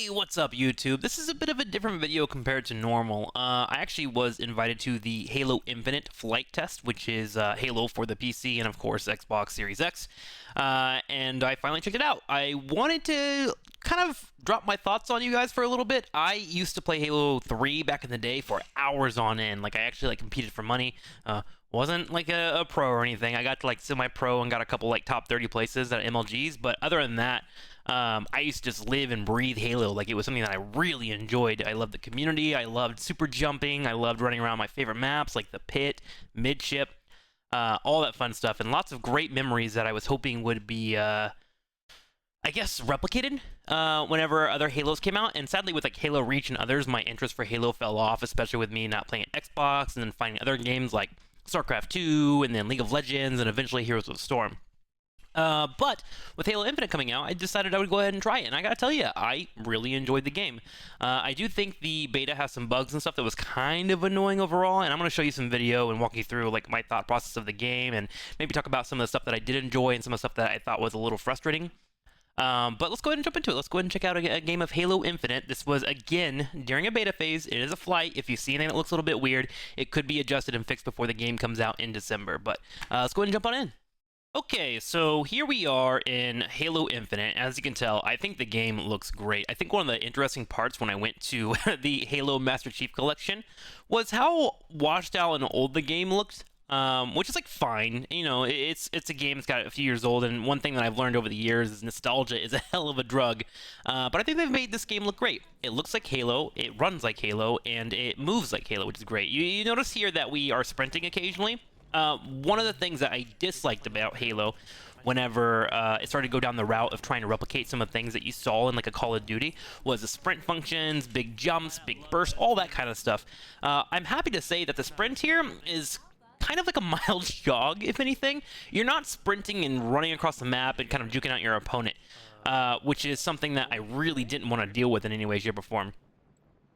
What's up, YouTube? This is a bit of a different video compared to normal. I actually was invited to the Halo Infinite flight test, which is Halo for the PC and, of course, Xbox Series X. And I finally checked it out. I wanted to kind of drop my thoughts on you guys for a little bit. I used to play Halo 3 back in the day for hours on end. Like, I actually competed for money. Wasn't like a pro or anything. I got to like semi-pro and got a couple like top 30 places at MLGs, but other than that, I used to just live and breathe Halo. Like, it was something that I really enjoyed. I loved the community. I loved super jumping. I loved running around my favorite maps like the pit, midship, all that fun stuff, and lots of great memories that I was hoping would be I guess replicated whenever other Halos came out. And sadly, with like Halo Reach and others, my interest for Halo fell off, especially with me not playing Xbox and then finding other games like StarCraft 2 and then League of Legends and eventually Heroes of the Storm. But with Halo Infinite coming out, I decided I would go ahead and try it, and I gotta tell you, I really enjoyed the game. I do think the beta has some bugs and stuff that was kind of annoying overall, and I'm gonna show you some video and walk you through like my thought process of the game, and maybe talk about some of the stuff that I did enjoy and some of the stuff that I thought was a little frustrating. But let's go ahead and jump into it. Let's go ahead and check out a game of Halo Infinite. This was, again, during a beta phase. It is a flight. If you see anything that looks a little bit weird, it could be adjusted and fixed before the game comes out in December. But let's go ahead and jump on in. Okay, so here we are in Halo Infinite. As you can tell, I think the game looks great. I think one of the interesting parts when I went to the Halo Master Chief Collection was how washed out and old the game looked. Which is like fine, you know, it's a game that's got a few years old, and one thing that I've learned over the years is nostalgia is a hell of a drug, but I think they've made this game look great. It looks like Halo, it runs like Halo, and it moves like Halo, which is great. You notice here that we are sprinting occasionally. One of the things that I disliked about Halo whenever it started to go down the route of trying to replicate some of the things that you saw in like a Call of Duty was the sprint functions, big jumps, big bursts, all that kind of stuff. I'm happy to say that the sprint here is kind of like a mild jog, if anything. You're not sprinting and running across the map and kind of juking out your opponent, which is something that I really didn't want to deal with in any way, shape, or form.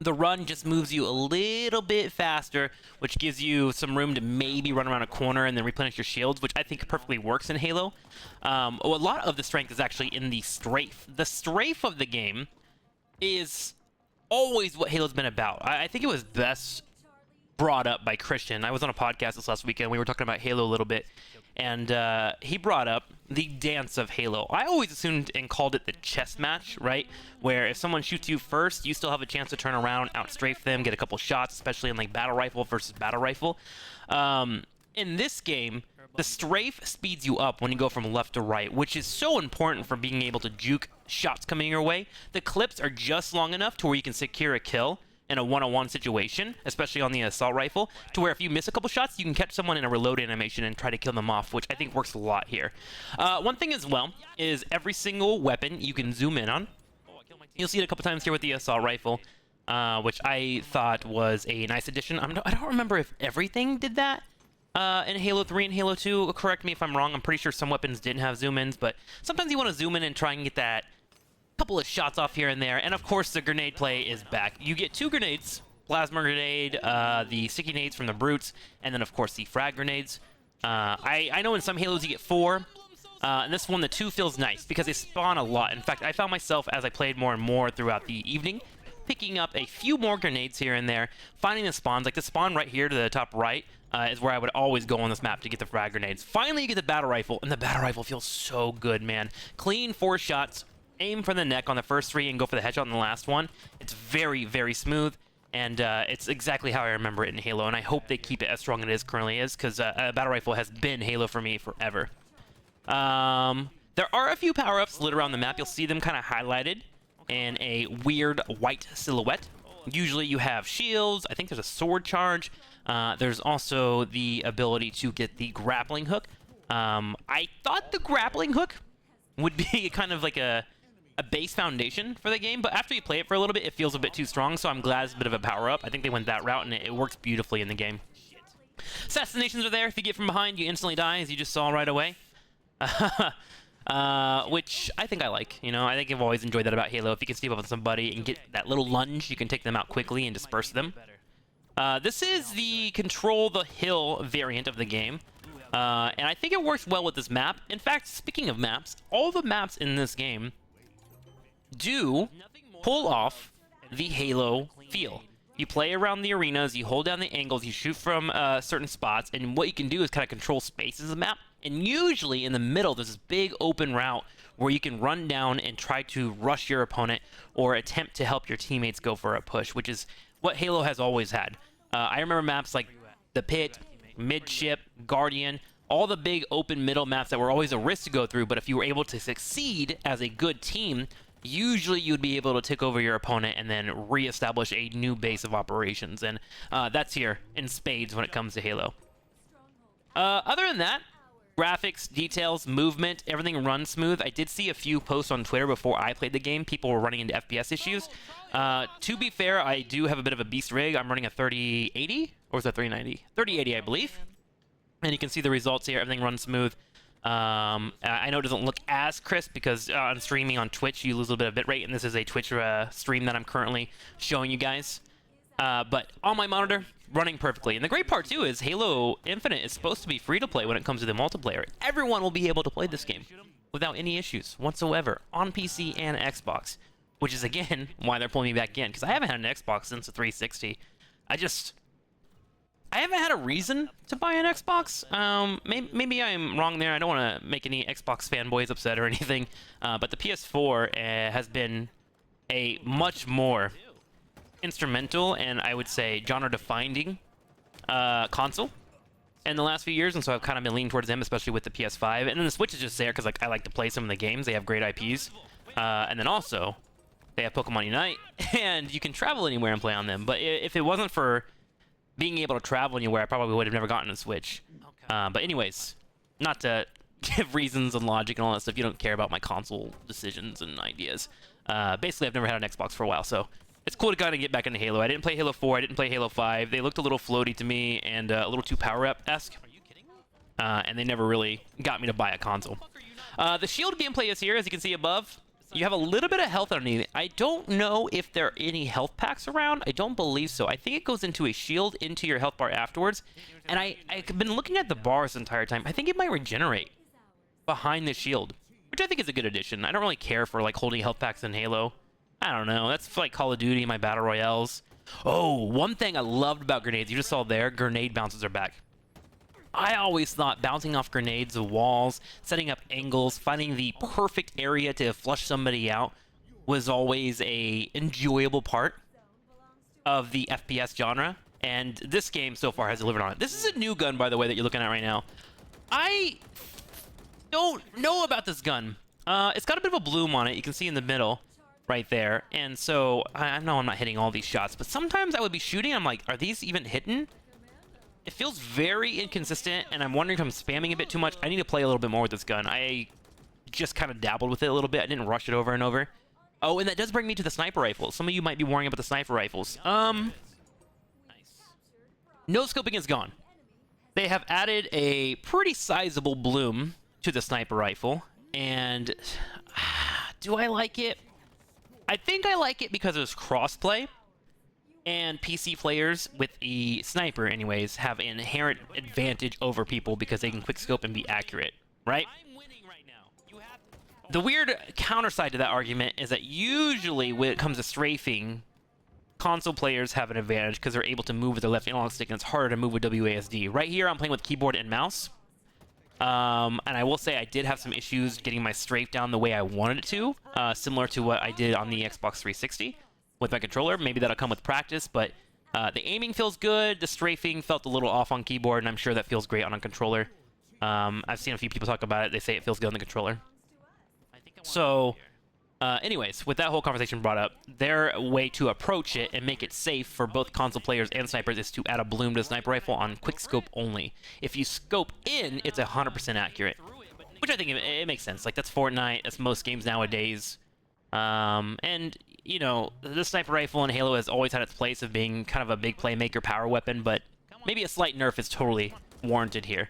The run just moves you a little bit faster, which gives you some room to maybe run around a corner and then replenish your shields, which I think perfectly works in Halo. A lot of the strength is actually in the strafe. The strafe of the game is always what Halo's been about. I think it was best brought up by Christian. I was on a podcast this last weekend. We were talking about Halo a little bit, and he brought up the dance of Halo. I always assumed and called it the chess match, right? Where if someone shoots you first, you still have a chance to turn around, outstrafe them, get a couple shots, especially in like battle rifle versus battle rifle. In this game, the strafe speeds you up when you go from left to right, which is so important for being able to juke shots coming your way. The clips are just long enough to where you can secure a kill in a one-on-one situation, especially on the assault rifle, to where if you miss a couple shots, you can catch someone in a reload animation and try to kill them off, which I think works a lot here. One thing as well is every single weapon you can zoom in on. You'll see it a couple times here with the assault rifle, which I thought was a nice addition. I don't remember if everything did that in Halo 3 and Halo 2. Correct me if I'm wrong. I'm pretty sure some weapons didn't have zoom-ins, but sometimes you want to zoom in and try and get that couple of shots off here and there. And of course the grenade play is back. You get two grenades: plasma grenade, the sticky nades from the brutes, and then of course the frag grenades. I know in some Halos you get four, and this one the two feels nice because they spawn a lot. In fact, I found myself as I played more and more throughout the evening picking up a few more grenades here and there, finding the spawns. Like the spawn right here to the top right is where I would always go on this map to get the frag grenades. Finally you get the battle rifle, and the battle rifle feels so good, man. Clean 4 shots, aim for the neck on the first 3 and go for the headshot on the last one. It's very, very smooth, and it's exactly how I remember it in Halo, and I hope they keep it as strong as it currently is, because a battle rifle has been Halo for me forever. There are a few power-ups lit around the map. You'll see them kind of highlighted in a weird white silhouette. Usually you have shields. I think there's a sword charge. There's also the ability to get the grappling hook. I thought the grappling hook would be kind of like a base foundation for the game, but after you play it for a little bit, it feels a bit too strong, so I'm glad it's a bit of a power-up. I think they went that route, and it works beautifully in the game. Assassinations are there. If you get from behind, you instantly die, as you just saw right away. Which I think I like. You know, I think I've always enjoyed that about Halo. If you can sneak up on somebody and get that little lunge, you can take them out quickly and disperse them. This is the Control the Hill variant of the game. And I think it works well with this map. In fact, speaking of maps, all the maps in this game do pull off the Halo feel. You play around the arenas, you hold down the angles, you shoot from certain spots, and what you can do is kind of control spaces of the map. And usually in the middle, there's this big open route where you can run down and try to rush your opponent or attempt to help your teammates go for a push, which is what Halo has always had. I remember maps like the Pit, Midship, Guardian, all the big open middle maps that were always a risk to go through, but if you were able to succeed as a good team, usually you'd be able to take over your opponent and then reestablish a new base of operations. And that's here in spades when it comes to Halo. Other than that, graphics, details, movement, everything runs smooth. I did see a few posts on Twitter before I played the game. People were running into FPS issues. To be fair, I do have a bit of a beast rig. I'm running a 3080, or is that 390? 3080, I believe. And you can see the results here. Everything runs smooth. I know it doesn't look as crisp because on streaming on Twitch, you lose a little bit of bitrate, and this is a Twitch stream that I'm currently showing you guys. But on my monitor, running perfectly. And the great part, too, is Halo Infinite is supposed to be free to play when it comes to the multiplayer. Everyone will be able to play this game without any issues whatsoever on PC and Xbox, which is, again, why they're pulling me back in, because I haven't had an Xbox since the 360. I haven't had a reason to buy an Xbox. Maybe I'm wrong there. I don't want to make any Xbox fanboys upset or anything, but the PS4 has been a much more instrumental and I would say genre-defining console in the last few years, and so I've kind of been leaning towards them, especially with the PS5. And then the Switch is just there because like I like to play some of the games. They have great IPs, and then also they have Pokemon Unite, and you can travel anywhere and play on them. But if it wasn't for being able to travel anywhere, I probably would have never gotten a Switch. But anyways, not to give reasons and logic and all that stuff. You don't care about my console decisions and ideas. Basically, I've never had an Xbox for a while, so it's cool to kind of get back into Halo. I didn't play Halo 4, I didn't play Halo 5. They looked a little floaty to me and a little too power-up-esque. And they never really got me to buy a console. The shield gameplay is here, as you can see above. You have a little bit of health underneath it. I don't know if there are any health packs around. I don't believe so. I think it goes into a shield into your health bar afterwards. And I've been looking at the bars the entire time. I think it might regenerate behind the shield, which I think is a good addition. I don't really care for like holding health packs in Halo. I don't know. That's like Call of Duty, my battle royales. Oh, one thing I loved about grenades, you just saw there, grenade bounces are back. I always thought bouncing off grenades, walls, setting up angles, finding the perfect area to flush somebody out was always a enjoyable part of the FPS genre. And this game so far has delivered on it. This is a new gun, by the way, that you're looking at right now. I don't know about this gun. It's got a bit of a bloom on it. You can see in the middle right there. And so I know I'm not hitting all these shots, but sometimes I would be shooting. I'm like, are these even hitting? It feels very inconsistent, and I'm wondering if I'm spamming a bit too much. I need to play a little bit more with this gun. I just kind of dabbled with it a little bit. I didn't rush it over and over. Oh, and that does bring me to the sniper rifles. Some of you might be worrying about the sniper rifles. No scoping is gone. They have added a pretty sizable bloom to the sniper rifle, and do I like it? I think I like it because there's crossplay, and PC players with the sniper, anyways, have an inherent advantage over people because they can quickscope and be accurate, right? The weird counter side to that argument is that usually when it comes to strafing, console players have an advantage because they're able to move with their left analog stick, and it's harder to move with WASD. Right here, I'm playing with keyboard and mouse. And I will say I did have some issues getting my strafe down the way I wanted it to, similar to what I did on the Xbox 360 with my controller. Maybe that'll come with practice, but the aiming feels good. The strafing felt a little off on keyboard, and I'm sure that feels great on a controller. I've seen a few people talk about it. They say it feels good on the controller. So, anyways, with that whole conversation brought up, their way to approach it and make it safe for both console players and snipers is to add a bloom to the sniper rifle on quickscope only. If you scope in, it's 100% accurate, which I think it makes sense. Like, that's Fortnite, that's most games nowadays. And, you know, the sniper rifle in Halo has always had its place of being kind of a big playmaker power weapon, but maybe a slight nerf is totally warranted here.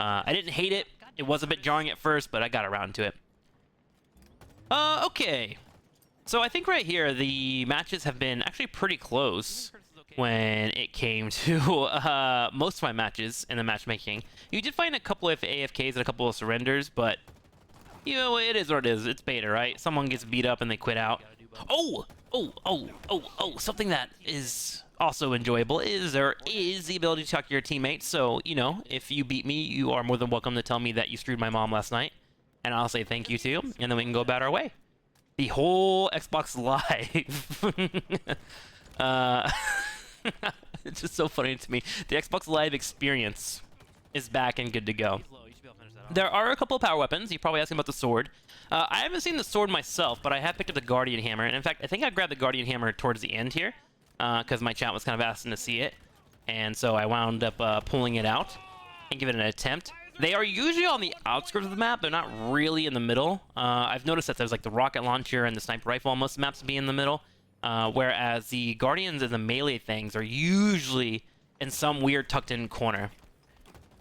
I didn't hate it. It was a bit jarring at first, but I got around to it. Okay. So I think right here, the matches have been actually pretty close when it came to most of my matches in the matchmaking. You did find a couple of AFKs and a couple of surrenders, but, you know, it is what it is. It's beta, right? Someone gets beat up and they quit out. Oh! Something that is also enjoyable is there is the ability to talk to your teammates. So, you know, if you beat me, you are more than welcome to tell me that you screwed my mom last night. And I'll say thank you to you, and then we can go about our way. The whole Xbox Live. uh, it's just so funny to me. The Xbox Live experience is back and good to go. There are a couple of power weapons. You're probably asking about the sword. I haven't seen the sword myself, but I have picked up the Guardian Hammer. And in fact, I think I grabbed the Guardian Hammer towards the end here, because my chat was kind of asking to see it. And so I wound up pulling it out and giving it an attempt. They are usually on the outskirts of the map. They're not really in the middle. I've noticed that there's like the rocket launcher and the sniper rifle on most maps be in the middle, whereas the Guardians and the melee things are usually in some weird tucked-in corner.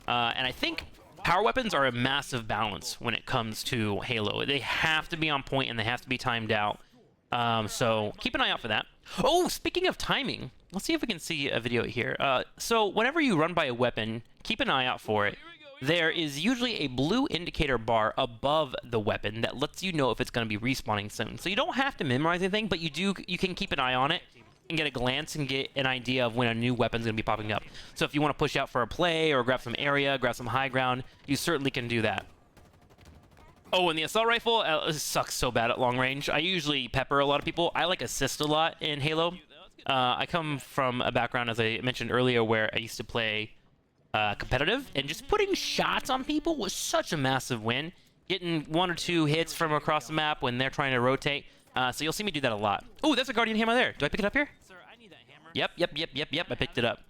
And I think power weapons are a massive balance when it comes to Halo. They have to be on point and they have to be timed out. So keep an eye out for that. Oh, speaking of timing, let's see if we can see a video here. So whenever you run by a weapon, keep an eye out for it. There is usually a blue indicator bar above the weapon that lets you know if it's going to be respawning soon. So you don't have to memorize anything, but you can keep an eye on it and get a glance and get an idea of when a new weapon's going to be popping up. So if you want to push out for a play or grab some area, grab some high ground, you certainly can do that. Oh, and the assault rifle sucks so bad at long range. I usually pepper a lot of people. I like assist a lot in Halo. I come from a background, as I mentioned earlier, where I used to play competitive, and just putting shots on people was such a massive win. Getting 1 or 2 hits from across the map when they're trying to rotate. So you'll see me do that a lot. Oh, there's a Guardian Hammer there. Do I pick it up here? Sir, I need that hammer. Yep. I picked it up.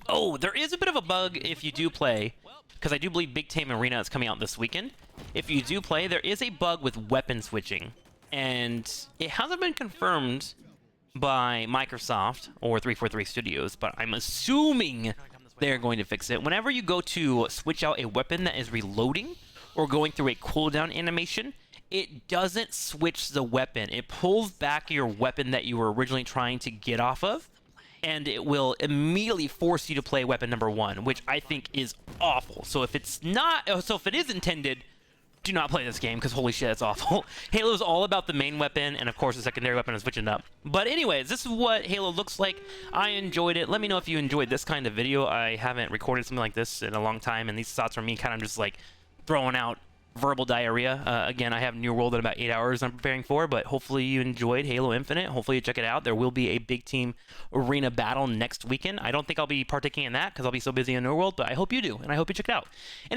Oh, there is a bit of a bug if you do play, because I do believe Big Tame Arena is coming out this weekend. If you do play, there is a bug with weapon switching, and it hasn't been confirmed by Microsoft or 343 Studios, but I'm assuming they're going to fix it. Whenever you go to switch out a weapon that is reloading or going through a cooldown animation, it doesn't switch the weapon. It pulls back your weapon that you were originally trying to get off of, and it will immediately force you to play weapon number 1, which I think is awful. So if it's not, so if it is intended, do not play this game, because holy shit, it's awful. Halo is all about the main weapon, and of course the secondary weapon is switching up. But anyways, this is what Halo looks like. I enjoyed it. Let me know if you enjoyed this kind of video. I haven't recorded something like this in a long time, and these thoughts from me kind of just like throwing out verbal diarrhea. Again, I have New World in about 8 hours I'm preparing for, but hopefully you enjoyed Halo Infinite. Hopefully you check it out. There will be a big team arena battle next weekend. I don't think I'll be partaking in that because I'll be so busy in New World, but I hope you do, and I hope you check it out.